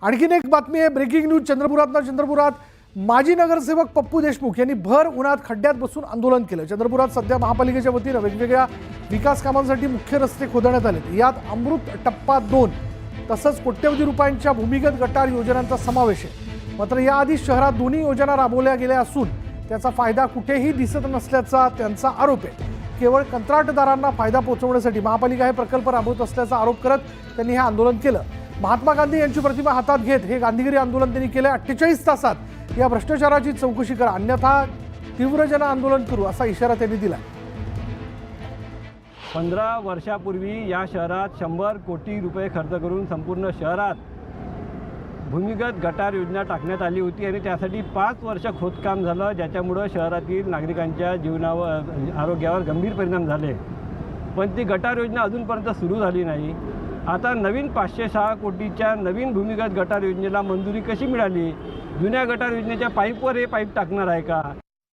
आणखीन एक बातमी आहे, ब्रेकिंग न्यूज चंद्रपुरात माजी नगरसेवक पप्पू देशमुख यांनी भर उन्हात खड्ड्यात बसून आंदोलन केलं। चंद्रपुरात सध्या महापालिकेच्या वतीने वेगवेगळ्या विकास कामांसाठी मुख्य रस्ते खोदण्यात आले। यात अमृत टप्पा 2 तसंच कोट्यवधी रुपयांच्या भूमिगत गटार योजनांचा समावेश आहे। मात्र याआधी शहरात दोन्ही योजना राबवल्या गेल्या असून त्याचा फायदा कुठेही दिसत नसल्याचा त्यांचा आरोप आहे। केवळ कंत्राटदारांना फायदा पोहोचवण्यासाठी महापालिका हे प्रकल्प राबवत असल्याचा आरोप करत त्यांनी हे आंदोलन केलं। महात्मा गांधी यांची प्रतिमा हातात घेत हे गांधीगिरी आंदोलन त्यांनी केले। 48 तासात या भ्रष्टाचाराची चौकशी करा, अन्यथा तीव्र जन आंदोलन करू असा इशारा त्यांनी दिला। 15 वर्षापूर्वी या शहरात 100 कोटी रुपये खर्च करून संपूर्ण शहरात भूमिगत गटार योजना टाकण्यात आली होती आणि त्यासाठी 5 वर्ष खोदकाम झालं, ज्याच्यामुळे शहरातील नागरिकांच्या जीवनावर आरोग्यावर गंभीर परिणाम झाले। पण ती गटार योजना अजूनपर्यंत सुरू झाली नाही। आता नवीन 506 कोटीच्या नवीन भूमिगत गटार योजनेला मंजुरी कशी मिळाली? जुन्या गटार योजनेच्या पाईपवर हे पाईप टाकणार आहे का?